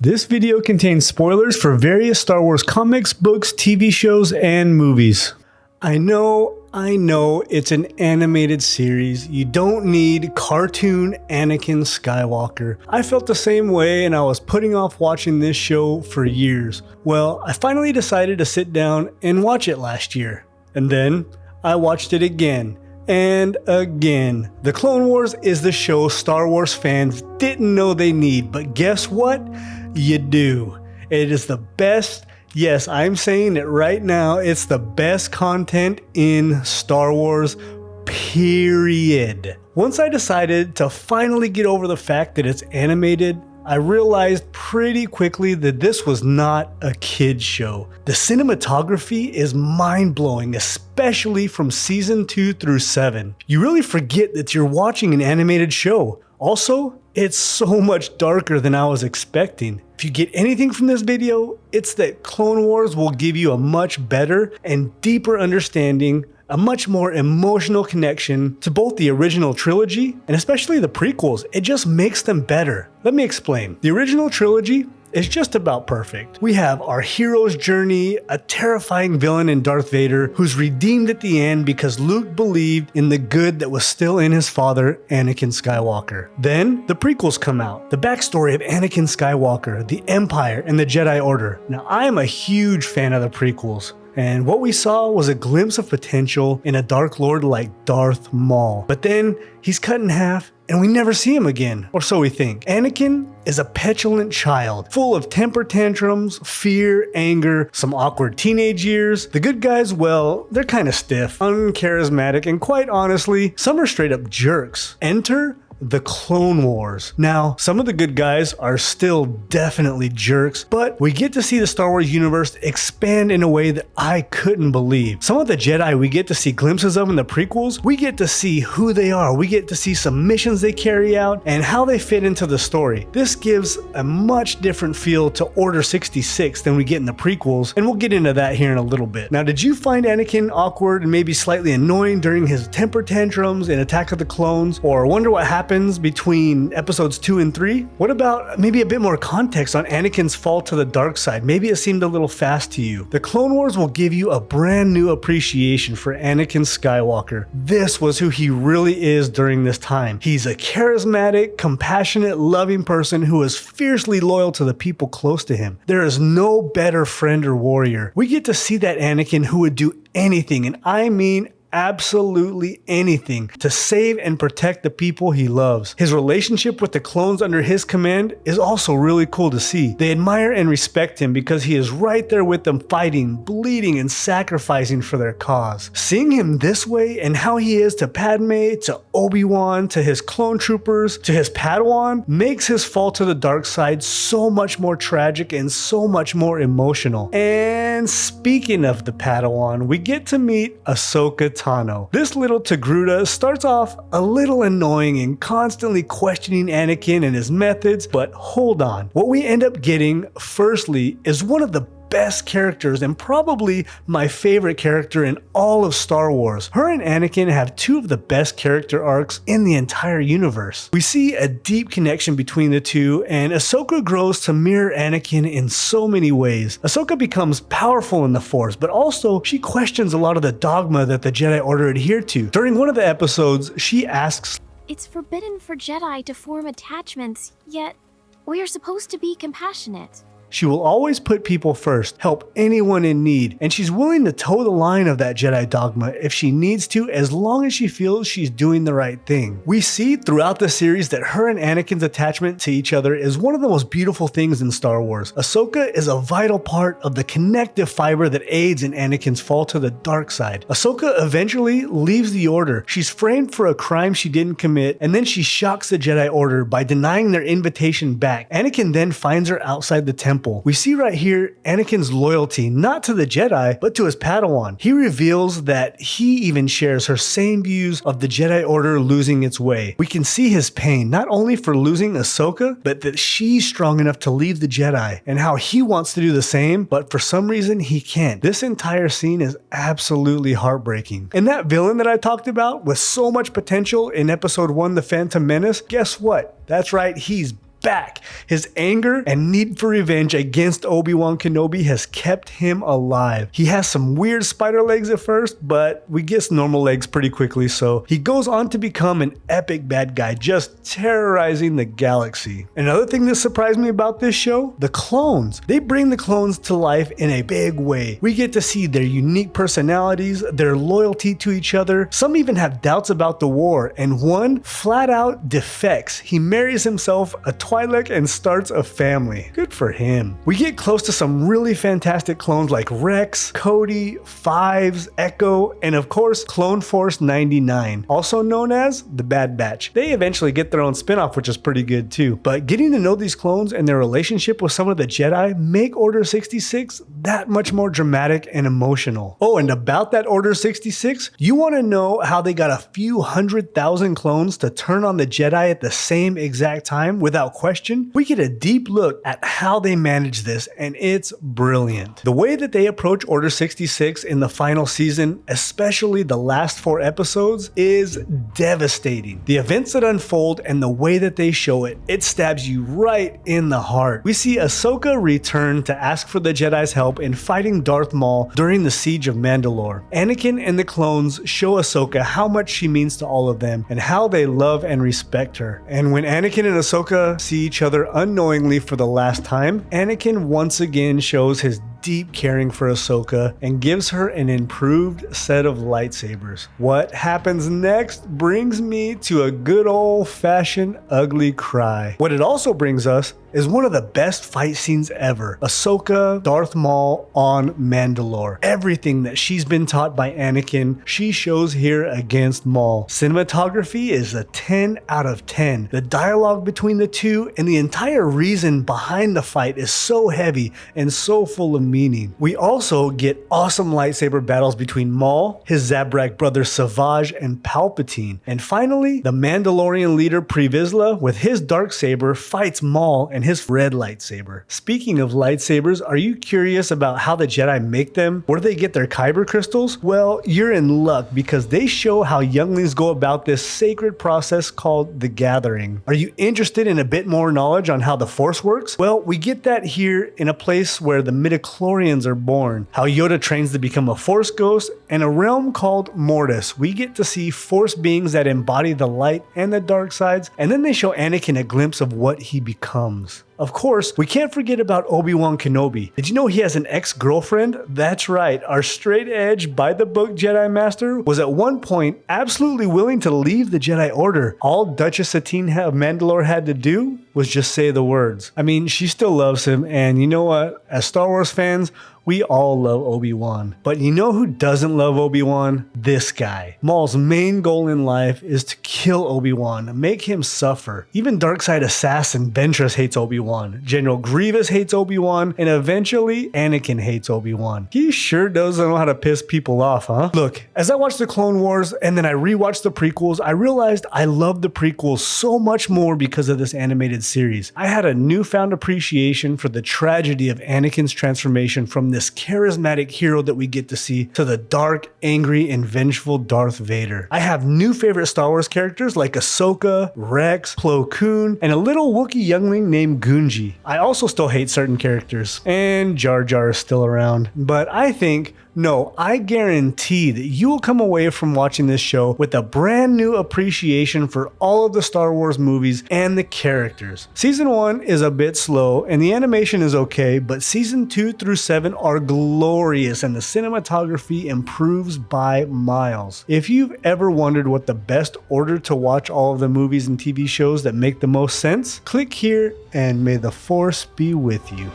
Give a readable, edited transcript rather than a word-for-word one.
This video contains spoilers for various Star Wars comics, books, TV shows, and movies. I know, it's an animated series. You don't need cartoon Anakin Skywalker. I felt the same way and I was putting off watching this show for years. Well, I finally decided to sit down and watch it last year. And then I watched it again. And again. The Clone Wars is the show Star Wars fans didn't know they need, but guess what? You do. It is the best. Yes, I'm saying it right now. It's the best content in Star Wars, period. Once I decided to finally get over the fact that it's animated, I realized pretty quickly that this was not a kid's show. The cinematography is mind-blowing, especially from season 2 through 7. You really forget that you're watching an animated show. Also, it's so much darker than I was expecting. If you get anything from this video, it's that Clone Wars will give you a much better and deeper understanding, a much more emotional connection to both the original trilogy and especially the prequels. It just makes them better. Let me explain. The original trilogy is just about perfect. We have our hero's journey, a terrifying villain in Darth Vader who's redeemed at the end because Luke believed in the good that was still in his father, Anakin Skywalker. Then the prequels come out, the backstory of Anakin Skywalker, the Empire, and the Jedi Order. Now I am a huge fan of the prequels. And what we saw was a glimpse of potential in a Dark Lord like Darth Maul. But then he's cut in half and we never see him again, or so we think. Anakin is a petulant child, full of temper tantrums, fear, anger, some awkward teenage years. The good guys, well, they're kind of stiff, uncharismatic, and quite honestly, some are straight up jerks. Enter the Clone Wars. Now, some of the good guys are still definitely jerks, but we get to see the Star Wars universe expand in a way that I couldn't believe. Some of the Jedi we get to see glimpses of in the prequels, we get to see who they are, we get to see some missions they carry out, and how they fit into the story. This gives a much different feel to Order 66 than we get in the prequels, and we'll get into that here in a little bit. Now, did you find Anakin awkward and maybe slightly annoying during his temper tantrums in Attack of the Clones, or wonder what happened between episodes 2 and 3? What about maybe a bit more context on Anakin's fall to the dark side? Maybe it seemed a little fast to you. The Clone Wars will give you a brand new appreciation for Anakin Skywalker. This was who he really is during this time. He's a charismatic, compassionate, loving person who is fiercely loyal to the people close to him. There is no better friend or warrior. We get to see that Anakin who would do anything, and I mean absolutely anything, to save and protect the people he loves. His relationship with the clones under his command is also really cool to see. They admire and respect him because he is right there with them, fighting, bleeding, and sacrificing for their cause. Seeing him this way and how he is to Padme, to Obi-Wan, to his clone troopers, to his Padawan, makes his fall to the dark side so much more tragic and so much more emotional. And speaking of the Padawan, we get to meet Ahsoka Tano. This little Togruta starts off a little annoying and constantly questioning Anakin and his methods, but hold on. What we end up getting, firstly, is one of the best characters and probably my favorite character in all of Star Wars. Her and Anakin have two of the best character arcs in the entire universe. We see a deep connection between the two, and Ahsoka grows to mirror Anakin in so many ways. Ahsoka becomes powerful in the Force, but also she questions a lot of the dogma that the Jedi Order adhere to. During one of the episodes, she asks, "It's forbidden for Jedi to form attachments, yet we are supposed to be compassionate." She will always put people first, help anyone in need, and she's willing to toe the line of that Jedi dogma if she needs to, as long as she feels she's doing the right thing. We see throughout the series that her and Anakin's attachment to each other is one of the most beautiful things in Star Wars. Ahsoka is a vital part of the connective fiber that aids in Anakin's fall to the dark side. Ahsoka eventually leaves the Order. She's framed for a crime she didn't commit, and then she shocks the Jedi Order by denying their invitation back. Anakin then finds her outside the temple. We see right here Anakin's loyalty not to the Jedi, but to his Padawan. He reveals that he even shares her same views of the Jedi Order losing its way. We can see his pain, not only for losing Ahsoka, but that she's strong enough to leave the Jedi, and how he wants to do the same, but for some reason he can't. This entire scene is absolutely heartbreaking. And that villain that I talked about with so much potential in episode 1, The Phantom Menace, guess what? That's right, he's back. His anger and need for revenge against Obi-Wan Kenobi has kept him alive. He has some weird spider legs at first, but we get normal legs pretty quickly, so he goes on to become an epic bad guy, just terrorizing the galaxy. Another thing that surprised me about this show, the clones. They bring the clones to life in a big way. We get to see their unique personalities, their loyalty to each other. Some even have doubts about the war, and one flat out defects. He marries himself a Twi'lek and starts a family. Good for him. We get close to some really fantastic clones like Rex, Cody, Fives, Echo, and of course Clone Force 99, also known as the Bad Batch. They eventually get their own spin-off, which is pretty good too. But getting to know these clones and their relationship with some of the Jedi make Order 66 that much more dramatic and emotional. Oh, and about that Order 66, you want to know how they got a few 100,000 clones to turn on the Jedi at the same exact time without question? We get a deep look at how they managed this, and it's brilliant. The way that they approach Order 66 in the final season, especially the last 4 episodes, is devastating. The events that unfold and the way that they show it, it stabs you right in the heart. We see Ahsoka return to ask for the Jedi's help in fighting Darth Maul during the siege of Mandalore. Anakin and the clones show Ahsoka how much she means to all of them and how they love and respect her. And when Anakin and Ahsoka see each other unknowingly for the last time, Anakin once again shows his deep caring for Ahsoka and gives her an improved set of lightsabers. What happens next brings me to a good old-fashioned ugly cry. What it also brings us is one of the best fight scenes ever. Ahsoka, Darth Maul on Mandalore. Everything that she's been taught by Anakin, she shows here against Maul. Cinematography is a 10 out of 10. The dialogue between the two and the entire reason behind the fight is so heavy and so full of meaning. We also get awesome lightsaber battles between Maul, his Zabrak brother Savage, and Palpatine. And finally, the Mandalorian leader Pre Vizsla with his darksaber fights Maul and his red lightsaber. Speaking of lightsabers, are you curious about how the Jedi make them? Where do they get their kyber crystals? Well, you're in luck because they show how younglings go about this sacred process called the Gathering. Are you interested in a bit more knowledge on how the Force works? Well, we get that here in a place where the midichlorians are born, how Yoda trains to become a Force ghost, and a realm called Mortis. We get to see Force beings that embody the light and the dark sides, and then they show Anakin a glimpse of what he becomes. Of course, we can't forget about Obi-Wan Kenobi. Did you know he has an ex-girlfriend? That's right, our straight-edge, by-the-book Jedi Master was at one point absolutely willing to leave the Jedi Order. All Duchess Satine of Mandalore had to do was just say the words. I mean, she still loves him, and you know what? As Star Wars fans, we all love Obi-Wan. But you know who doesn't love Obi-Wan? This guy. Maul's main goal in life is to kill Obi-Wan, make him suffer. Even Darkseid assassin Ventress hates Obi-Wan. General Grievous hates Obi-Wan, and eventually Anakin hates Obi-Wan. He sure doesn't know how to piss people off, huh? Look, as I watched the Clone Wars and then I rewatched the prequels, I realized I love the prequels so much more because of this animated series. I had a newfound appreciation for the tragedy of Anakin's transformation from this charismatic hero that we get to see to the dark, angry, and vengeful Darth Vader. I have new favorite Star Wars characters like Ahsoka, Rex, Plo Koon, and a little Wookiee youngling named Gunji. I also still hate certain characters, and Jar Jar is still around. But I guarantee that you will come away from watching this show with a brand new appreciation for all of the Star Wars movies and the characters. Season 1 is a bit slow and the animation is okay, but season 2 through 7 are glorious and the cinematography improves by miles. If you've ever wondered what the best order to watch all of the movies and TV shows that make the most sense, click here and may the Force be with you.